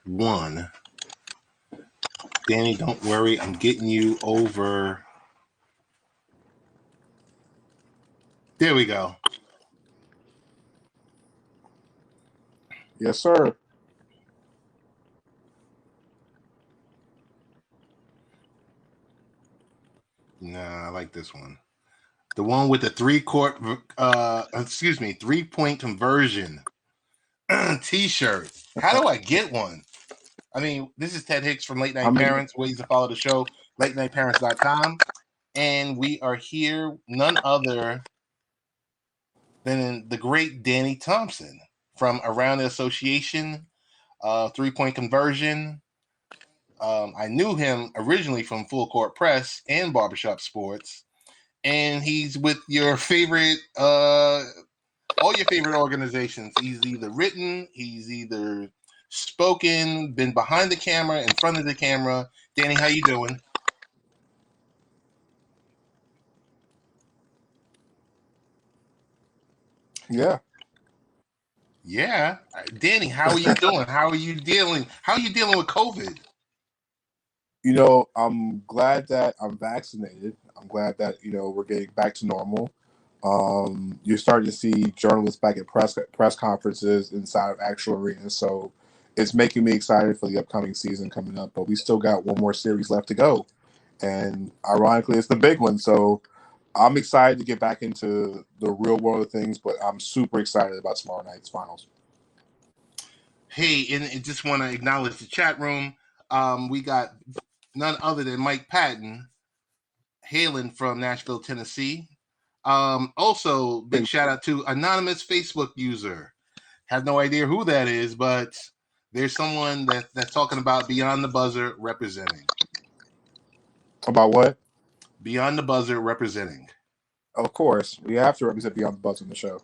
one. Danny, don't worry. I'm getting you over. There we go. Yes, sir. Nah, I like this one. The one with the 3-point conversion T-shirt. How do I get one? I mean, this is Ted Hicks from Late I Night mean, Parents. Ways to follow the show, latenightparents.com. And we are here, none other than the great Danny Thompson from Around the Association, 3-point conversion. I knew him originally from Full Court Press and Barbershop Sports. And he's with your favorite, all your favorite organizations. He's either written, he's either spoken, been behind the camera, in front of the camera. Danny, how you doing? yeah. Yeah, Danny, how are you doing? How are you dealing? How are you dealing with COVID? I'm glad that I'm vaccinated. I'm glad that we're getting back to normal. You're starting to see journalists back at press conferences inside of actual arenas, so it's making me excited for the upcoming season coming up. But we still got one more series left to go, and ironically, it's the big one. So I'm excited to get back into the real world of things, but I'm super excited about tomorrow night's finals. Hey, and just want to acknowledge the chat room. We got none other than Mike Patton hailing from Nashville, Tennessee. Also, big shout out to anonymous Facebook user. Have no idea who that is, but there's someone that's talking about Beyond the Buzzer representing. About what? Beyond the Buzzer representing. Of course, we have to represent Beyond the Buzz on the show.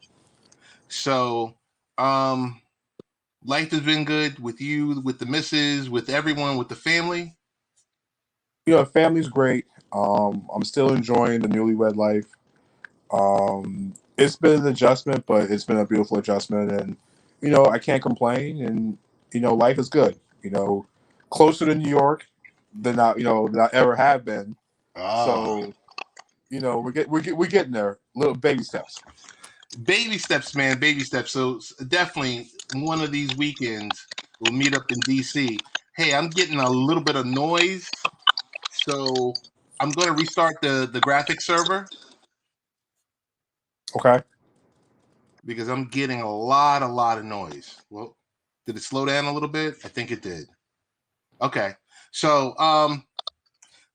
So, life has been good with you, with the missus, with everyone, with the family. Family's great. I'm still enjoying the newlywed life. It's been an adjustment, but it's been a beautiful adjustment, and I can't complain. And life is good. Closer to New York than I ever have been. So we're getting there. Little baby steps. Baby steps, man. Baby steps. So definitely one of these weekends we'll meet up in DC. Hey, I'm getting a little bit of noise, so I'm going to restart the graphic server Okay. because I'm getting a lot of noise. Well, did it slow down a little bit? I think it did. Okay. So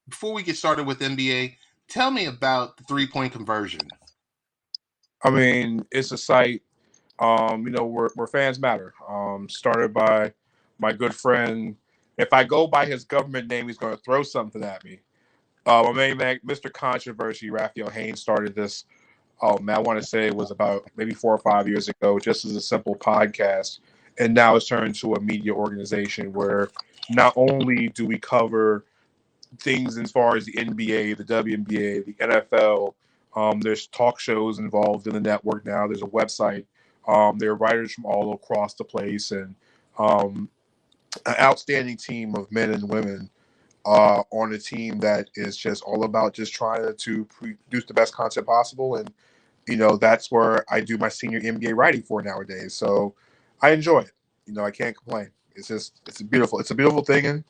before we get started with NBA, tell me about the 3-point conversion. I mean, it's a site. Where fans matter. Started by my good friend. If I go by his government name, he's going to throw something at me. My main man, Mr. Controversy, Raphael Haynes, started this. Oh man, I want to say it was about maybe 4 or 5 years ago, just as a simple podcast, and now it's turned into a media organization where not only do we cover things as far as the NBA, the WNBA, the NFL. There's talk shows involved in the network now. There's a website. There are writers from all across the place, and an outstanding team of men and women on a team that is just all about just trying to produce the best content possible. And that's where I do my senior NBA writing for nowadays. So I enjoy it. I can't complain. It's a beautiful thing, and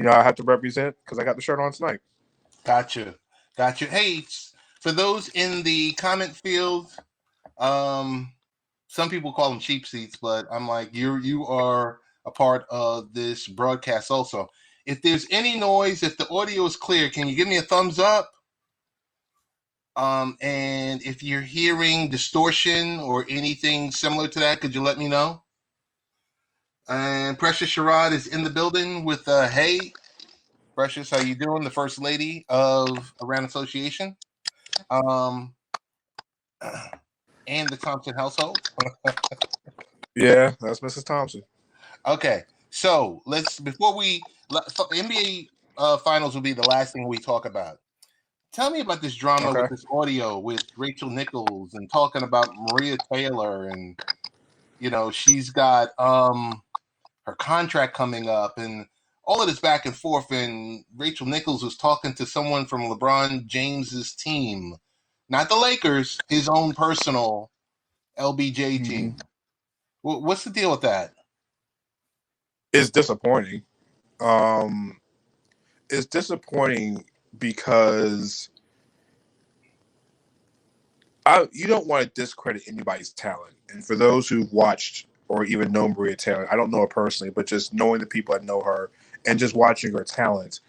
I have to represent because I got the shirt on tonight. Gotcha. Hey, for those in the comment field, um, some people call them cheap seats, but I'm like, you are a part of this broadcast also. If there's any noise, if the audio is clear, can you give me a thumbs up? And if you're hearing distortion or anything similar to that, could you let me know? And Precious Sherrod is in the building with hey, Precious, how you doing? The first lady of Around Association. Um, and the Thompson household. Yeah, that's Mrs. Thompson. Okay, so before we NBA finals will be the last thing we talk about. Tell me about this drama Okay. with this audio with Rachel Nichols and talking about Maria Taylor, and she's got her contract coming up, and all of this back and forth. And Rachel Nichols was talking to someone from LeBron James's team, not the Lakers, his own personal LBJ team. What's the deal with that? It's disappointing. It's disappointing because you don't want to discredit anybody's talent. And for those who've watched or even know Maria Taylor, I don't know her personally, but just knowing the people that know her and just watching her talent,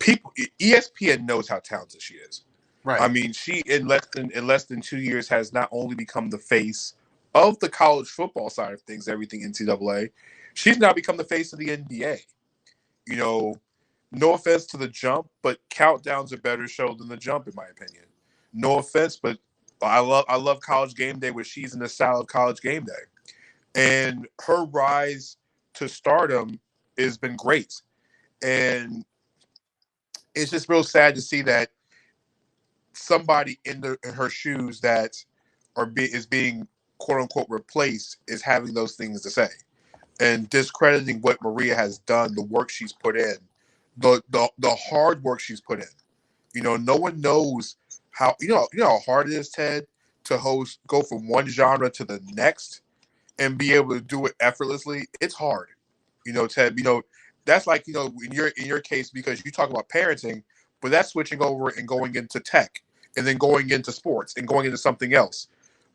ESPN knows how talented she is. Right. I mean, she in less than 2 years has not only become the face of the college football side of things, everything NCAA, she's now become the face of the NBA. You know, no offense to the jump, but Countdown's a better show than the jump, in my opinion. No offense, but I love College Game Day, where she's in the style of College Game Day, and her rise to stardom has been great. And it's just real sad to see that somebody in her shoes that is being quote unquote replaced is having those things to say and discrediting what Maria has done, the work she's put in, the hard work she's put in. You know, no one knows how how hard it is, Ted, to go from one genre to the next and be able to do it effortlessly. It's hard. You know, Ted, that's like, in your case, because you talk about parenting, but that's switching over and going into tech and then going into sports and going into something else.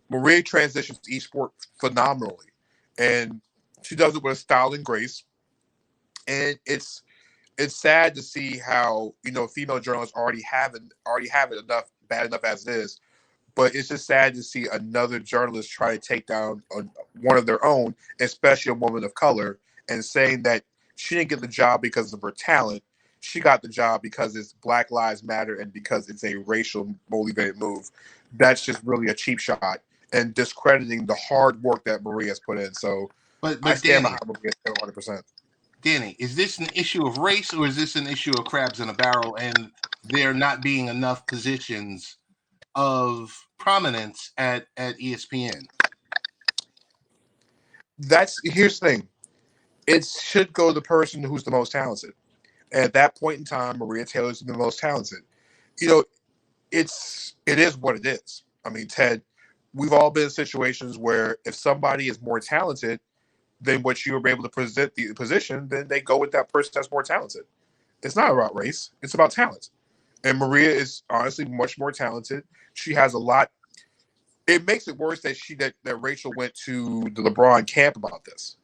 Maria transitions to each sport phenomenally, and she does it with a style and grace. And it's sad to see how female journalists already have it bad enough as it is. But it's just sad to see another journalist try to take down one of their own, especially a woman of color, and saying that she didn't get the job because of her talent. She got the job because it's Black Lives Matter and because it's a racial motivated move. That's just really a cheap shot and discrediting the hard work that Maria has put in. So but I stand behind Maria 100%. Danny, is this an issue of race, or is this an issue of crabs in a barrel and there not being enough positions of prominence at ESPN? Here's the thing. It should go to the person who's the most talented. And at that point in time, Maria Taylor's the most talented. It is what it is. I mean, Ted, we've all been in situations where if somebody is more talented than what you were able to present the position, then they go with that person that's more talented. It's not about race. It's about talent. And Maria is honestly much more talented. She has a lot. It makes it worse that Rachel went to the LeBron camp about this.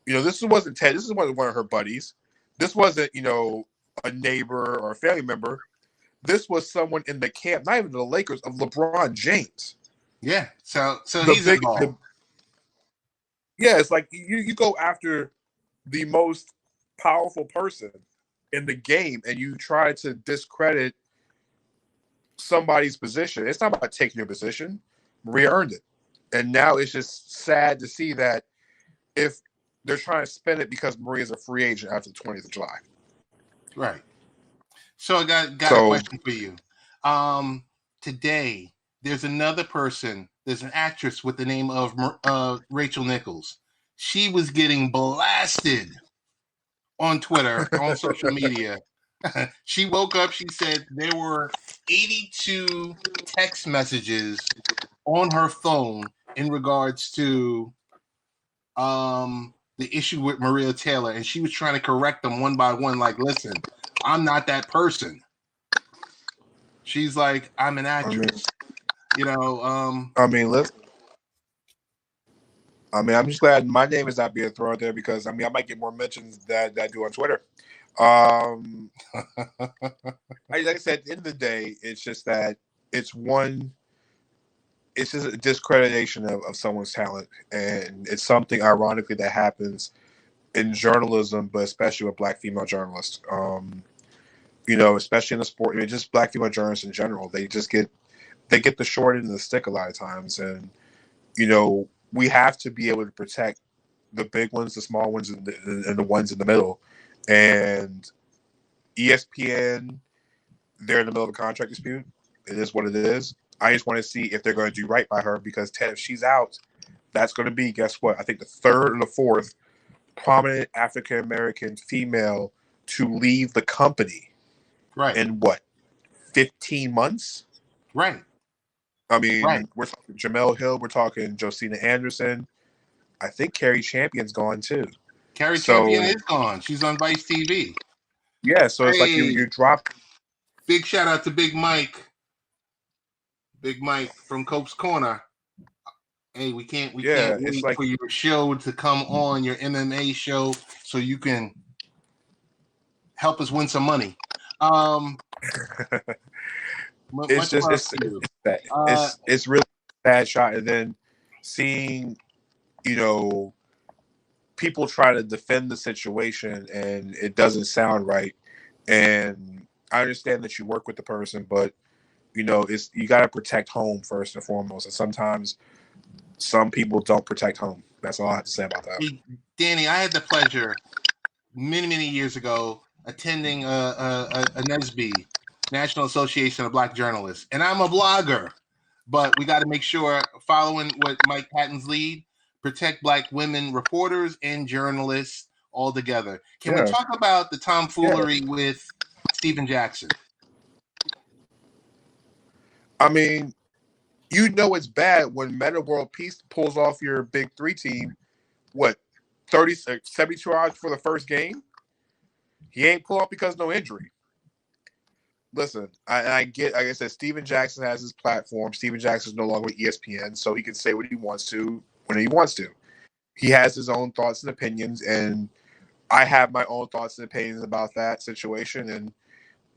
This wasn't Ted. This wasn't one of her buddies. This wasn't, a neighbor or a family member. This was someone in the camp, not even the Lakers, of LeBron James. Yeah. So he's involved. Yeah, it's like you go after the most powerful person in the game and you try to discredit somebody's position. It's not about taking your position. Maria earned it. And now it's just sad to see that if they're trying to spend it because Maria's a free agent after the 20th of July. Right. So I got a question for you. Today, there's another person. There's an actress with the name of Rachel Nichols. She was getting blasted on Twitter, on social media. She woke up. She said there were 82 text messages on her phone in regards to the issue with Maria Taylor, and she was trying to correct them one by one. Like, listen, I'm not that person. She's like, I'm an actress. listen. I'm just glad my name is not being thrown there because I might get more mentions that I do on Twitter. Like I said, at the end of the day, it's just that it's just a discreditation of someone's talent, and it's something ironically that happens in journalism, but especially with Black female journalists. Especially in the sport, just Black female journalists in general, they get the short end of the stick a lot of times, and we have to be able to protect the big ones, the small ones, and the ones in the middle. And ESPN, they're in the middle of a contract dispute. It is what it is. I just want to see if they're going to do right by her because Ted, if she's out, that's going to be, guess what? I think the third or the fourth prominent African American female to leave the company Right. in what, 15 months? Right. I mean, Right. we're talking Jamel Hill, we're talking Josina Anderson. I think Carrie Champion's gone too. Carrie So Champion is gone. She's on Vice TV. yeah, so it's like you drop. Big shout out to Big Mike. Big Mike from Cope's Corner. Hey, we can't wait for your show to come on, your MMA show, so you can help us win some money. It's really a bad shot, and then seeing, you know, people try to defend the situation and it doesn't sound right. And I understand that you work with the person, but you know, you got to protect home first and foremost. And sometimes some people don't protect home. That's all I have to say about that. Hey, Danny, I had the pleasure many years ago attending a NASB, National Association of Black Journalists, and I'm a blogger, but we got to make sure, following what Mike Patton's lead, protect Black women reporters and journalists all together. Can we talk about the tomfoolery with Stephen Jackson? I mean, you know it's bad when Meta World Peace pulls off your big three team, what, 72 hours for the first game? He ain't pulled off because of no injury. Listen, I get, like I said, Stephen Jackson has his platform. Stephen Jackson is no longer with ESPN, so he can say what he wants to when he wants to. He has his own thoughts and opinions, and I have my own thoughts and opinions about that situation. And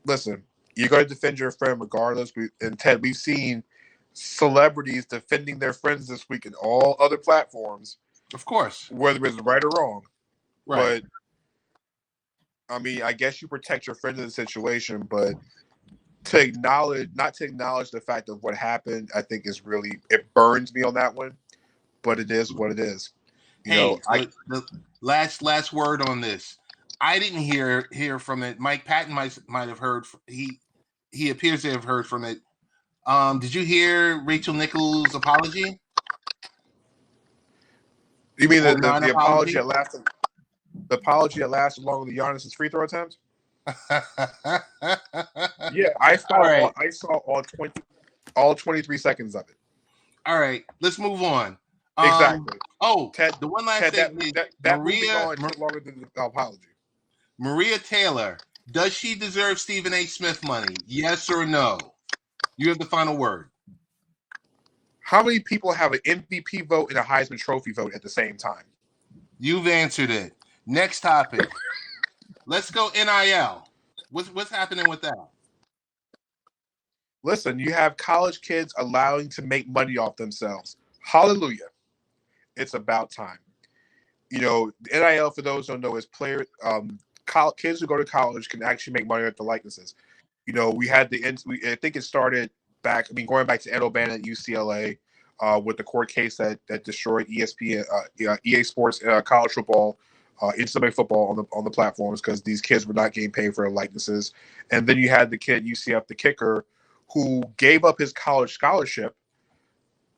listen, you're going to defend your friend regardless. And Ted, we've seen celebrities defending their friends this week in all other platforms. Of course. Whether it's right or wrong. Right. But, I mean, I guess you protect your friend in the situation, but not to acknowledge the fact of what happened, I think is really, it burns me on that one. But it is what it is. The last word on this. I didn't hear from it. Mike Patton might have heard. He appears to have heard from it. Did you hear Rachel Nichols' apology? You mean the apology that lasted? The apology that lasted longer than Giannis's free throw attempts? Yeah, I saw all 23 seconds of it. All right, let's move on. Exactly. Ted, the one last thing. That Maria took longer than the apology. Maria Taylor, does she deserve Stephen A. Smith money? Yes or no? You have the final word. How many people have an MVP vote and a Heisman Trophy vote at the same time? You've answered it. Next topic. Let's go NIL. What's happening with that? Listen, you have college kids allowing to make money off themselves. Hallelujah. It's about time. You know, NIL, for those who don't know, is kids who go to college can actually make money off the likenesses. You know, we had I think it started back, going back to Ed O'Bannon at UCLA with the court case that destroyed ESPN, EA Sports college football, NCAA football on the platforms because these kids were not getting paid for their likenesses. And then you had the kid, UCF, the kicker, who gave up his college scholarship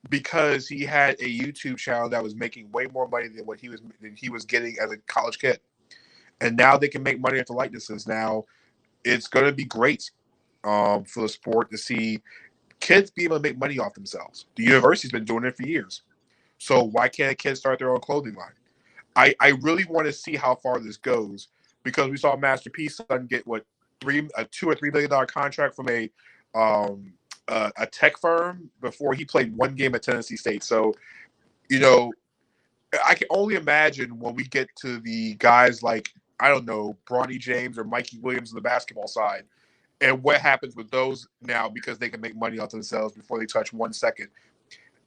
because he had a YouTube channel that was making way more money than what he was getting as a college kid. And now they can make money off the likenesses. Now it's going to be great for the sport to see kids be able to make money off themselves. The university's been doing it for years. So why can't a kid start their own clothing line? I really want to see how far this goes because we saw Master P's son get a $2 or $3 million contract from a tech firm before he played one game at Tennessee State. So, you know, I can only imagine when we get to the guys like, I don't know, Bronny James or Mikey Williams on the basketball side, and what happens with those now because they can make money off themselves before they touch 1 second.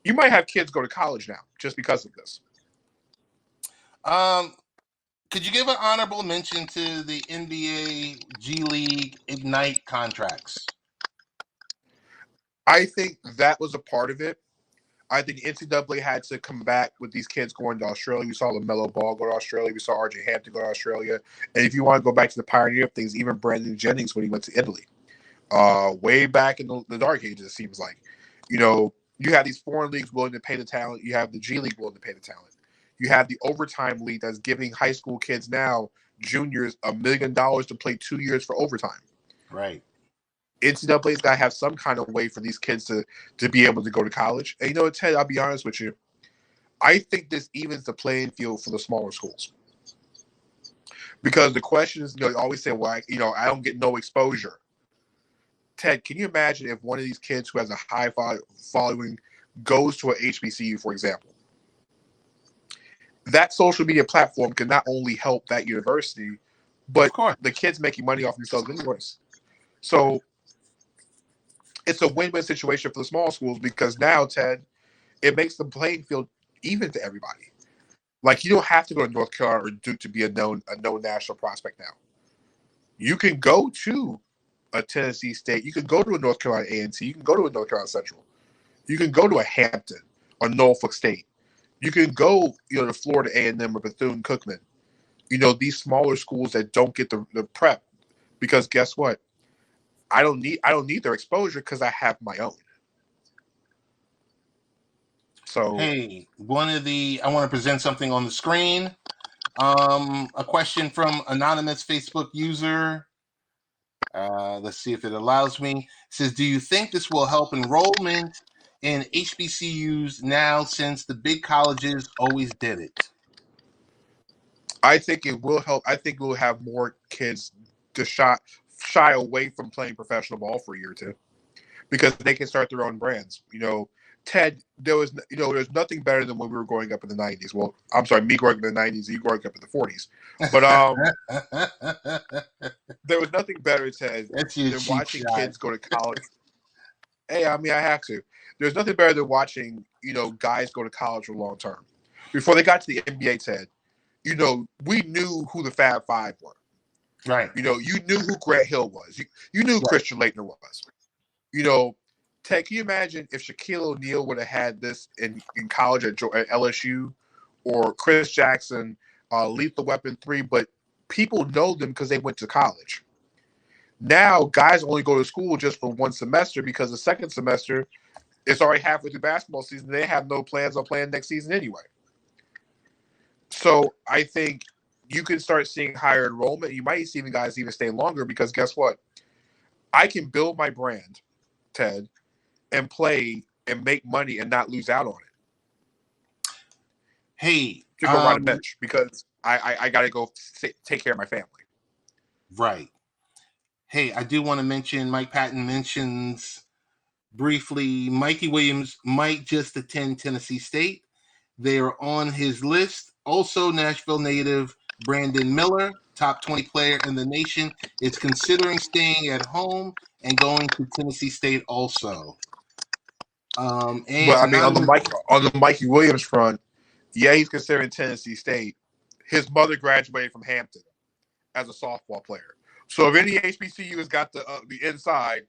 You might have kids go to college now just because of this. Could you give an honorable mention to the NBA, G League, Ignite contracts? I think that was a part of it. I think NCAA had to come back with these kids going to Australia. We saw LaMelo Ball go to Australia. We saw RJ Hampton go to Australia. And if you want to go back to the pioneer of things, even Brandon Jennings when he went to Italy. Way back in the dark ages, it seems like. You know, you have these foreign leagues willing to pay the talent. You have the G League willing to pay the talent. You have the overtime league that's giving high school kids now, juniors, $1 million to play 2 years for overtime. Right. NCAA's got to have some kind of way for these kids to be able to go to college. And Ted, I'll be honest with you. I think this evens the playing field for the smaller schools. Because the question is, you always say, well, I don't get no exposure. Ted, can you imagine if one of these kids who has a high following goes to an HBCU, for example? That social media platform can not only help that university, but the kids making money off themselves anyways. So it's a win-win situation for the small schools because now, Ted, it makes the playing field even to everybody. Like, you don't have to go to North Carolina or Duke to be a known national prospect now. You can go to a Tennessee State. You can go to a North Carolina A&T. You can go to a North Carolina Central. You can go to a Hampton or Norfolk State. You can go, to Florida A&M or Bethune-Cookman. These smaller schools that don't get the prep, because guess what? I don't need their exposure because I have my own. So, hey, I want to present something on the screen. A question from anonymous Facebook user. Let's see if it allows me. It says, do you think this will help enrollment in HBCUs now since the big colleges always did it? I think it will help. I think we'll have more kids to shy away from playing professional ball for a year or two because they can start their own brands. Ted, there's nothing better than when we were growing up in the 90s. Well, I'm sorry, me growing up in the 90s, you growing up in the 40s. But there was nothing better, Ted, than watching kids go to college. Hey, I have to. There's nothing better than watching, guys go to college for long term. Before they got to the NBA, Ted, we knew who the Fab Five were. Right. You knew who Grant Hill was. You knew Christian Laettner was. Ted, can you imagine if Shaquille O'Neal would have had this in college at LSU, or Chris Jackson, Lethal Weapon 3, but people know them because they went to college. Now, guys only go to school just for one semester because the second semester, it's already halfway through basketball season. They have no plans on playing next season anyway. So I think you can start seeing higher enrollment. You might see guys even stay longer because guess what? I can build my brand, Ted, and play and make money and not lose out on it. Hey, to go ride a bench because I got to go take care of my family. Right. Hey, I do want to mention Mike Patton mentions briefly Mikey Williams might just attend Tennessee State. They are on his list. Also, Nashville native Brandon Miller, top 20 player in the nation, is considering staying at home and going to Tennessee State also. On the Mikey Williams front, yeah, he's considering Tennessee State. His mother graduated from Hampton as a softball player. So if any HBCU has got the inside,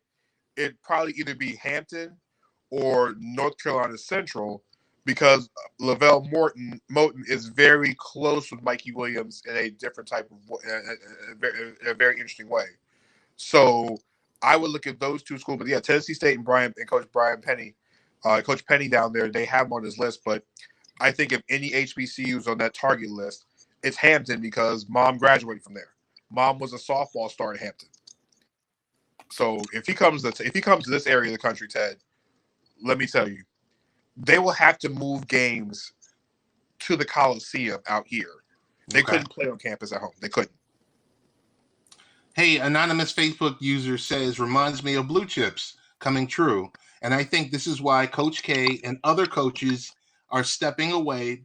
it'd probably either be Hampton or North Carolina Central because Lavelle Moten is very close with Mikey Williams in a different type of in a very interesting way. So I would look at those two schools. But yeah, Tennessee State and Coach Brian Penny, Coach Penny down there, they have him on his list. But I think if any HBCUs on that target list, it's Hampton because Mom graduated from there. Mom was a softball star at Hampton. So if he comes to this area of the country, Ted, let me tell you, they will have to move games to the Coliseum out here. They couldn't play on campus at home. They couldn't. Hey, anonymous Facebook user says, reminds me of Blue Chips coming true. And I think this is why Coach K and other coaches are stepping away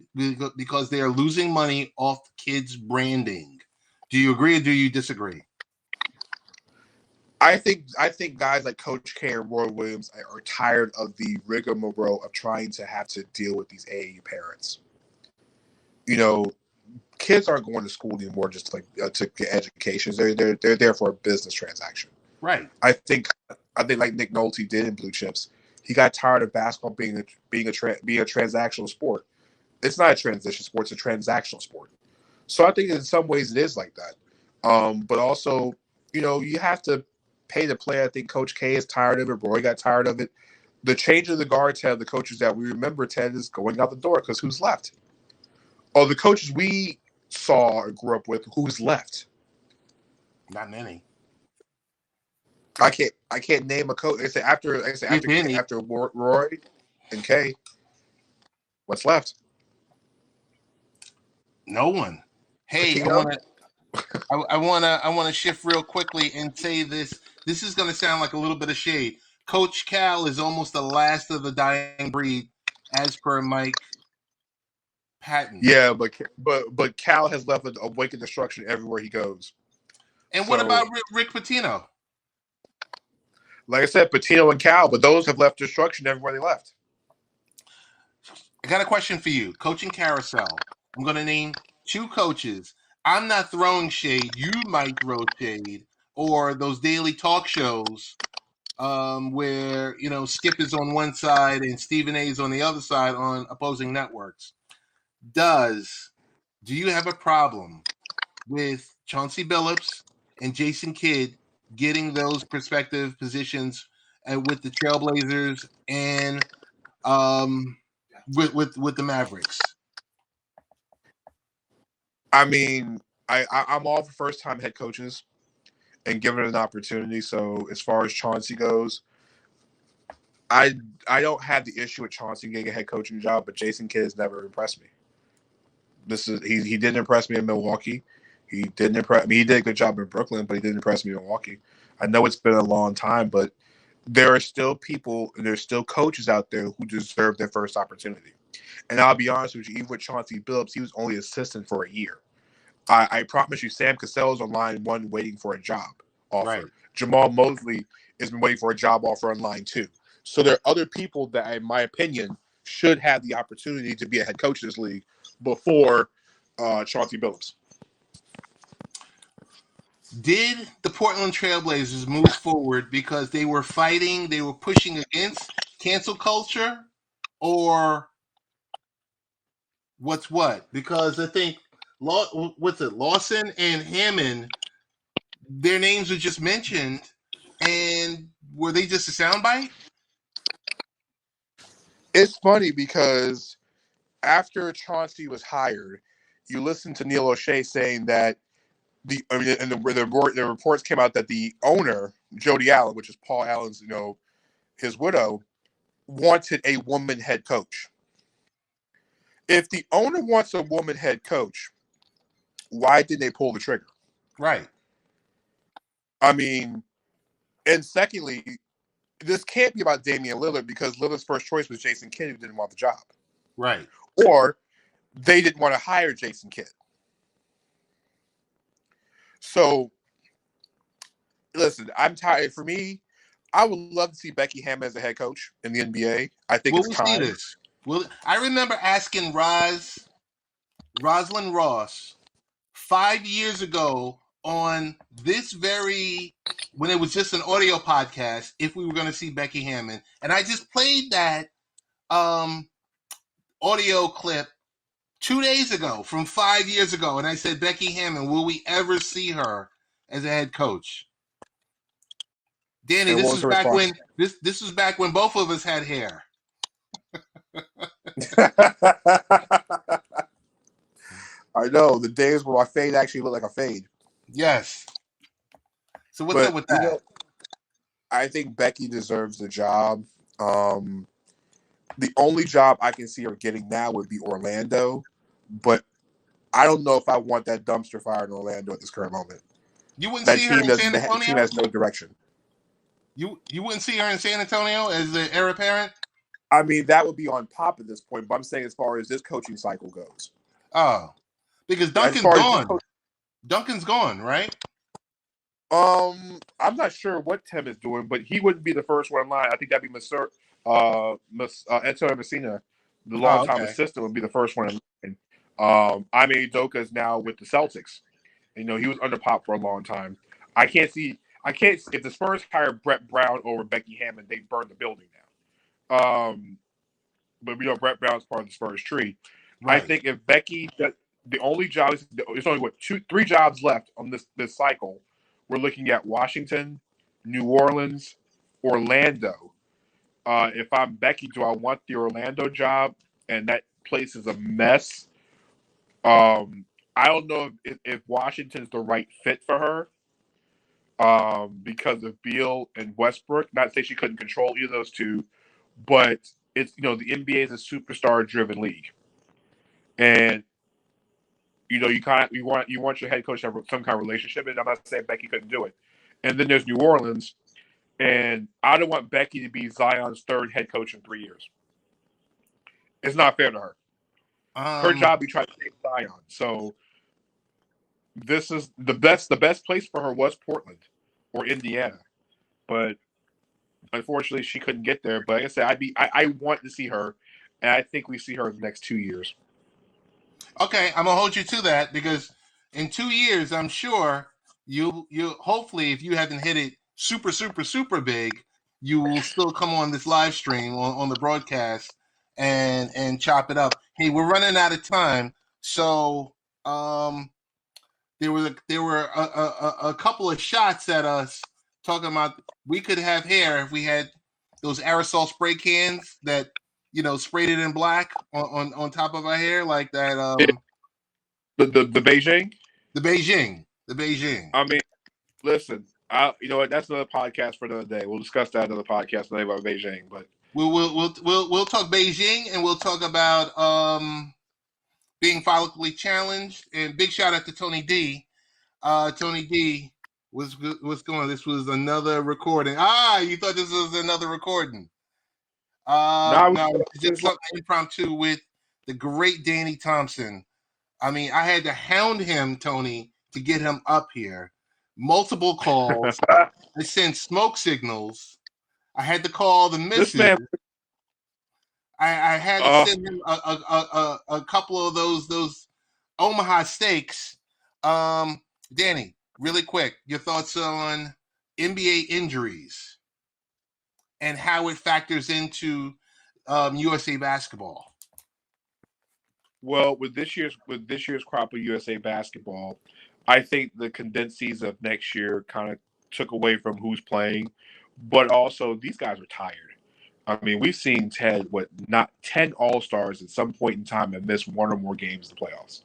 because they are losing money off kids' branding. Do you agree or do you disagree? I think guys like Coach K and Roy Williams are tired of the rigmarole of trying to have to deal with these AAU parents. Kids aren't going to school anymore just to get education. They're there for a business transaction. Right. I think like Nick Nolte did in Blue Chips. He got tired of basketball being a transactional sport. It's not a transition sport; it's a transactional sport. So I think in some ways it is like that. But also, you have to pay the player. I think Coach K is tired of it. Roy got tired of it. The change of the guard, Ted, the coaches that we remember, Ted, is going out the door because who's left? Oh, the coaches we saw or grew up with, who's left? Not many. I can't name a coach. After Roy and Kay, what's left? No one. Hey, Pitino? I want to shift real quickly and say this. This is going to sound like a little bit of shade. Coach Cal is almost the last of the dying breed, as per Mike Patton. Yeah, but Cal has left a wake of destruction everywhere he goes. And what about Rick Pitino? Like I said, Pitino and Cal, but those have left destruction everywhere they left. I got a question for you. Coaching carousel. I'm going to name 2 coaches. I'm not throwing shade. You might throw shade. Or those daily talk shows where, Skip is on one side and Stephen A is on the other side on opposing networks. Do you have a problem with Chauncey Billups and Jason Kidd getting those prospective positions with the Trailblazers and with the Mavericks? I mean, I'm all for first-time head coaches and giving it an opportunity. So as far as Chauncey goes, I don't have the issue with Chauncey getting a head coaching job, but Jason Kidd has never impressed me. He didn't impress me in Milwaukee. He didn't impress me. He did a good job in Brooklyn, but he didn't impress me in Milwaukee. I know it's been a long time, but there are still people and there's still coaches out there who deserve their first opportunity. And I'll be honest with you, even with Chauncey Billups, he was only assistant for a year. I promise you, Sam Cassell is on line 1 waiting for a job offer. Right. Jamal Mosley has been waiting for a job offer on line 2. So there are other people that, in my opinion, should have the opportunity to be a head coach in this league before Chauncey Billups. Did the Portland Trailblazers move forward because they were pushing against cancel culture, or what's what? Because I think Lawson and Hammond, their names were just mentioned, and were they just a soundbite? It's funny because after Chauncey was hired, you listen to Neil O'Shea saying that the reports came out that the owner, Jody Allen, which is Paul Allen's, his widow, wanted a woman head coach. If the owner wants a woman head coach, why did they pull the trigger? Right. I mean, and secondly, this can't be about Damian Lillard because Lillard's first choice was Jason Kidd, who didn't want the job. Right. Or they didn't want to hire Jason Kidd. So, listen, I'm tired. For me, I would love to see Becky Hammon as a head coach in the NBA. I think it's time. See this? I remember asking Rosalind Ross 5 years ago on this when it was just an audio podcast, if we were going to see Becky Hammon. And I just played that audio clip 2 days ago from 5 years ago. And I said, Becky Hammon, will we ever see her as a head coach? Danny, this was back when both of us had hair. I know, the days where my fade actually looked like a fade. Yes. So what's up with that? I think Becky deserves the job. The only job I can see her getting now would be Orlando, but I don't know if I want that dumpster fire in Orlando at this current moment. You wouldn't see her in San Antonio? The team has no direction. You wouldn't see her in San Antonio as the heir apparent? I mean, that would be on top at this point, but I'm saying as far as this coaching cycle goes. Oh, because Duncan's gone. Duncan's gone, right? I'm not sure what Tim is doing, but he wouldn't be the first one in line. I think that'd be Antonio Messina, the longtime assistant, would be the first one in line. Ime Udoka is now with the Celtics. He was under Pop for a long time. I can't if the Spurs hire Brett Brown over Becky Hammon, they burn the building down. But we know Brett Brown's part of the Spurs tree. Right. I think if Becky, the only job, there's only 3 jobs left on this cycle. We're looking at Washington, New Orleans, Orlando. If I'm Becky, do I want the Orlando job and that place is a mess? I don't know if Washington's the right fit for her because of Beal and Westbrook. Not to say she couldn't control either of those two, but it's the NBA is a superstar driven league, and you want your head coach to have some kind of relationship. And I'm not saying Becky couldn't do it. And then there's New Orleans, and I don't want Becky to be Zion's third head coach in 3 years. It's not fair to her. Her job be trying to take Zion. So this is the best. The best place for her was Portland or Indiana, but unfortunately she couldn't get there. But like I said, I want to see her, and I think we see her in the next 2 years. Okay, I'm gonna hold you to that because in 2 years, I'm sure you hopefully if you haven't hit it super big, you will still come on this live stream on the broadcast and chop it up. Hey, we're running out of time, so there were a couple of shots at us talking about we could have hair if we had those aerosol spray cans that sprayed it in black on top of our hair like that. The Beijing. The Beijing. I mean, listen. You know what? That's another podcast for another day. We'll discuss that another podcast about Beijing. But we'll talk Beijing and we'll talk about being follically challenged. And big shout out to Tony D. Tony D. What's going on? This was another recording. You thought this was another recording? No, just something impromptu with the great Danny Thompson. I mean, I had to hound him, Tony, to get him up here. Multiple calls. I sent smoke signals. I had to call the missus. I had to send him a couple of those Omaha steaks. Danny, really quick, your thoughts on NBA injuries and how it factors into USA basketball. Well, with this year's crop of USA basketball, I think the condensed season of next year kind of took away from who's playing, but also these guys are tired. I mean, we've seen 10 All-Stars at some point in time have missed one or more games in the playoffs.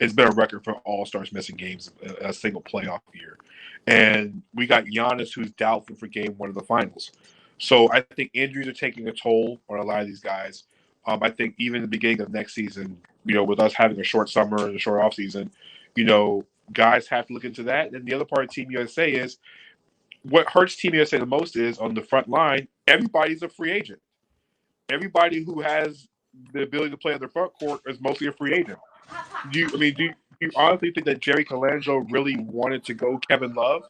It's been a record for All-Stars missing games in a single playoff year. And we got Giannis, who's doubtful for game one of the finals. So I think injuries are taking a toll on a lot of these guys. I think even in the beginning of next season, with us having a short summer and a short offseason, guys have to look into that. And the other part of Team USA is what hurts Team USA the most is on the front line, everybody's a free agent. Everybody who has the ability to play on the front court is mostly a free agent. Do you honestly think that Jerry Colangelo really wanted to go Kevin Love?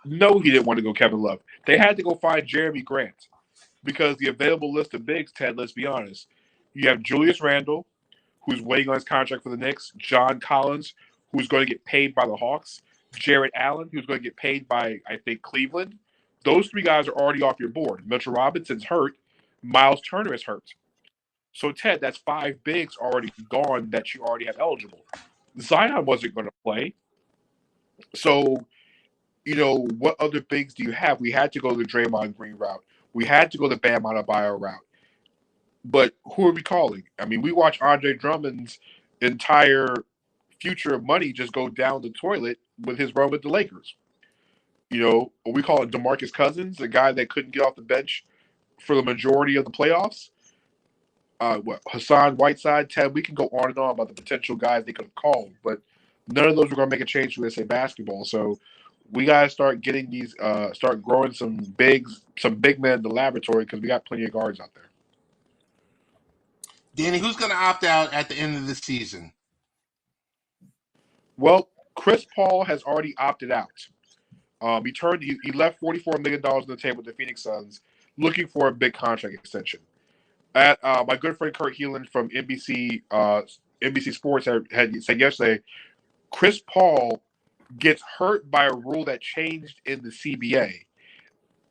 No, he didn't want to go Kevin Love. They had to go find Jeremy Grant because the available list of bigs, Ted, let's be honest. You have Julius Randle, who's waiting on his contract for the Knicks, John Collins, who's going to get paid by the Hawks, Jared Allen, who's going to get paid by, I think, Cleveland. Those three guys are already off your board. Mitchell Robinson's hurt. Miles Turner is hurt. So, Ted, that's 5 bigs already gone that you already have eligible. Zion wasn't going to play. So, what other bigs do you have? We had to go the Draymond Green route. We had to go the Bam Adebayo route. But who are we calling? I mean, we watch Andre Drummond's entire future of money just go down the toilet with his run with the Lakers. We call it DeMarcus Cousins, a guy that couldn't get off the bench for the majority of the playoffs. Hassan Whiteside, Ted, we can go on and on about the potential guys they could have called, but none of those were going to make a change to USA basketball. So we got to start getting these, start growing some big men in the laboratory because we got plenty of guards out there. Danny, who's going to opt out at the end of the season? Well, Chris Paul has already opted out. He left $44 million on the table with the Phoenix Suns, looking for a big contract extension. My good friend Kurt Heelan from NBC Sports had said yesterday, Chris Paul gets hurt by a rule that changed in the CBA.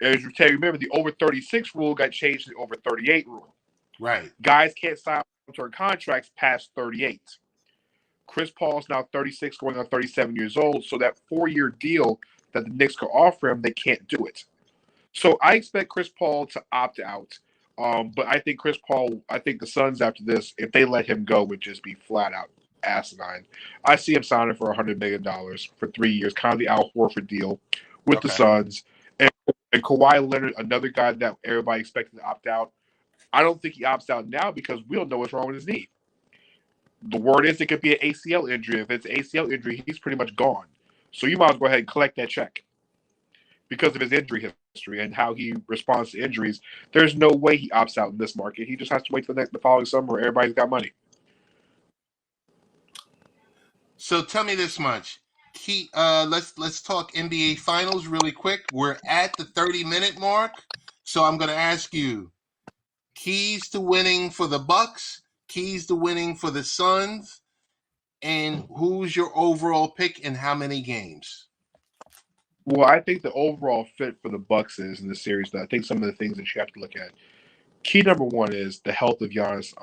As you remember, the over 36 rule got changed to the over 38 rule. Right. Guys can't sign long-term contracts past 38. Chris Paul is now 36, going on 37 years old. So that 4-year deal that the Knicks could offer him, they can't do it. So I expect Chris Paul to opt out. But I think the Suns after this, if they let him go, would just be flat out asinine. I see him signing for $100 million for 3 years, kind of the Al Horford deal with the Okay. Suns. And Kawhi Leonard, another guy that everybody expected to opt out. I don't think he opts out now because we don't know what's wrong with his knee. The word is it could be an ACL injury. If it's an ACL injury, he's pretty much gone. So you might as well go ahead and collect that check because of his injury history and how he responds to injuries. There's no way he opts out in this market. He just has to wait till the following summer where everybody's got money. So tell me this much. Let's talk NBA Finals really quick. We're at the 30-minute mark, so I'm going to ask you keys to winning for the Bucks, keys to winning for the Suns, and who's your overall pick and how many games? Well, I think the overall fit for the Bucks is in this series. I think some of the things that you have to look at. Key number one is the health of Giannis.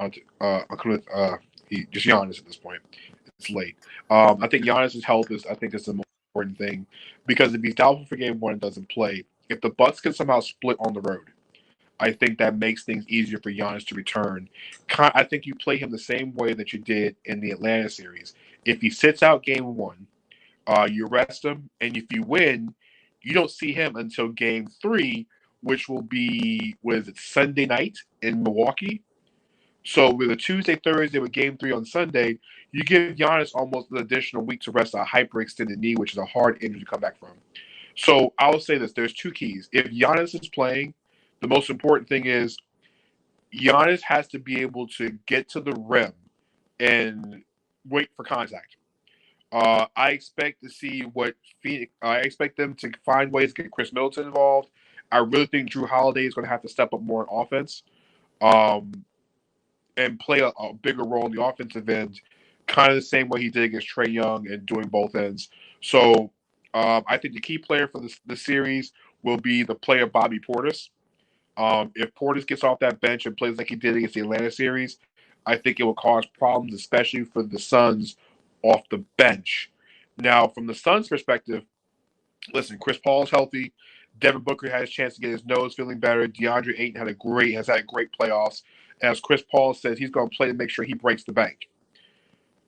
Just Giannis at this point. It's late. I think Giannis's health is the most important thing because if he's doubtful for game one and doesn't play, if the Bucks can somehow split on the road, I think that makes things easier for Giannis to return. I think you play him the same way that you did in the Atlanta series. If he sits out game one, you rest him, and if you win, you don't see him until game three, which will be Sunday night in Milwaukee. So with a Tuesday, Thursday, with game three on Sunday, you give Giannis almost an additional week to rest a hyperextended knee, which is a hard injury to come back from. So I will say this: there's two keys. If Giannis is playing, the most important thing is Giannis has to be able to get to the rim and wait for contact. I expect to see what Phoenix. I expect them to find ways to get Chris Middleton involved. I really think Drew Holiday is going to have to step up more on offense, and play a bigger role in the offensive end, kind of the same way he did against Trae Young and doing both ends. So I think the key player for the series will be the player Bobby Portis. If Portis gets off that bench and plays like he did against the Atlanta series, I think it will cause problems, especially for the Suns off the bench. Now, from the Suns' perspective, listen, Chris Paul is healthy. Devin Booker had a chance to get his nose feeling better. DeAndre Ayton has had great playoffs. As Chris Paul says, he's going to play to make sure he breaks the bank.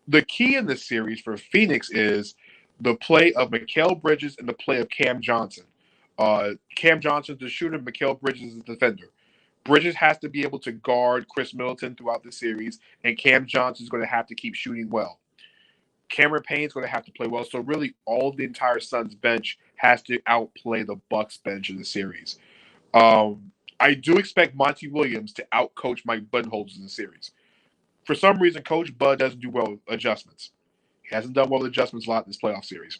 The key in this series for Phoenix is the play of Mikal Bridges and the play of Cam Johnson. Cam Johnson's the shooter, Mikal Bridges is the defender. Bridges has to be able to guard Chris Middleton throughout the series, and Cam Johnson is going to have to keep shooting well. Cameron Payne's going to have to play well. So really, all of the entire Suns bench has to outplay the Bucks bench in the series. I do expect Monty Williams to outcoach Mike Budenholzer in the series. For some reason, Coach Bud doesn't do well with adjustments. He hasn't done well with adjustments a lot in this playoff series,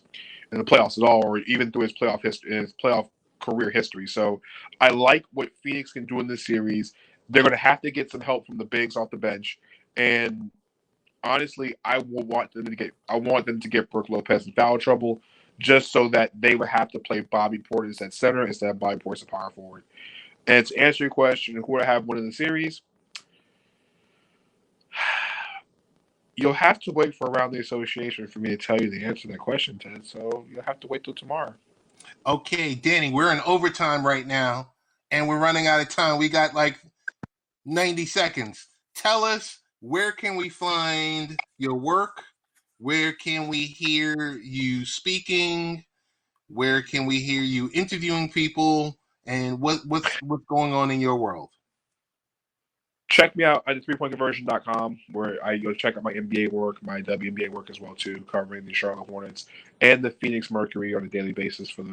in the playoffs at all, or even through his playoff history, his playoff career history. So I like what Phoenix can do in this series. They're going to have to get some help from the bigs off the bench, and honestly, I want them to get Brook Lopez in foul trouble, just so that they would have to play Bobby Portis at center instead of Bobby Portis at power forward. And to answer your question, who would I have winning the series? You'll have to wait for around the association for me to tell you the answer to that question, Ted. So you'll have to wait till tomorrow. Okay, Danny, we're in overtime right now, and we're running out of time. We got like 90 seconds. Tell us, where can we find your work? Where can we hear you speaking? Where can we hear you interviewing people? And what's going on in your world? Check me out at threepointconversion.com, where I go check out my NBA work, my WNBA work as well too, covering the Charlotte Hornets and the Phoenix Mercury on a daily basis for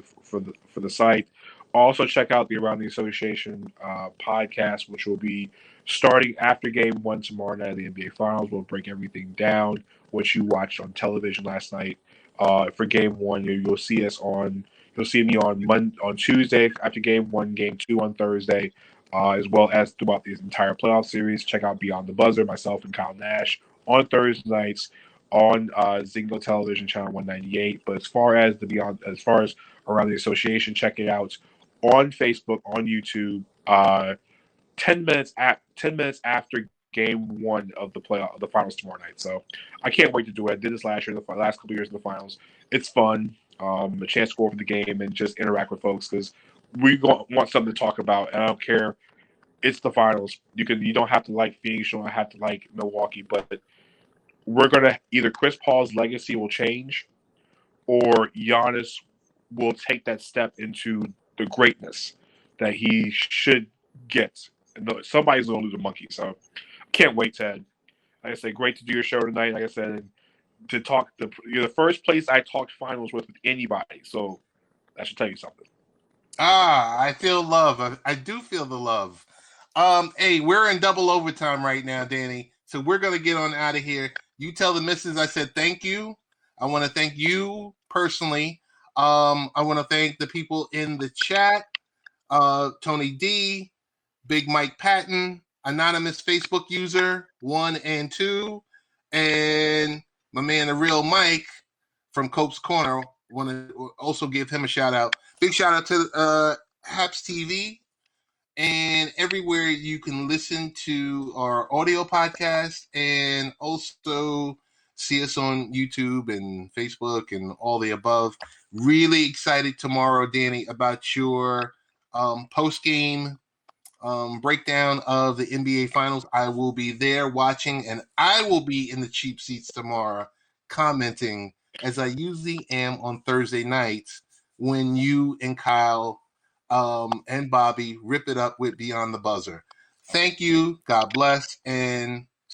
the site. Also, check out the Around the Association podcast, which will be starting after Game One tomorrow night of the NBA Finals. We'll break everything down, what you watched on television last night. For Game One, you'll see me on Tuesday after Game One, Game Two on Thursday. As well as throughout the entire playoff series. Check out Beyond the Buzzer, myself and Kyle Nash, on Thursday nights on Zingo Television Channel 198. But as far as Around the Association, check it out on Facebook, on YouTube. 10 minutes after Game One of the finals tomorrow night. So I can't wait to do it. I did this last year, the last couple of years in the finals. It's fun. A chance to go over the game and just interact with folks because we want something to talk about, and I don't care. It's the finals. You don't have to like Phoenix, you don't have to like Milwaukee, but we're gonna either Chris Paul's legacy will change, or Giannis will take that step into the greatness that he should get. Somebody's gonna lose a monkey, so can't wait, Ted. Like I said, great to do your show tonight. Like I said, to talk you're the first place I talked finals with anybody, so that should tell you something. I feel love. I do feel the love. Hey, we're in double overtime right now, Danny. So we're gonna get on out of here. You tell the missus I said thank you. I want to thank you personally. I want to thank the people in the chat. Tony D, Big Mike Patton, anonymous Facebook user 1 and 2, and my man the real Mike from Cope's Corner. Want to also give him a shout out. Big shout out to Haps TV and everywhere you can listen to our audio podcast, and also see us on YouTube and Facebook and all the above. Really excited tomorrow, Danny, about your post-game breakdown of the NBA Finals. I will be there watching, and I will be in the cheap seats tomorrow commenting, as I usually am on Thursday nights when you and Kyle and Bobby rip it up with Beyond the Buzzer. Thank you. God bless. And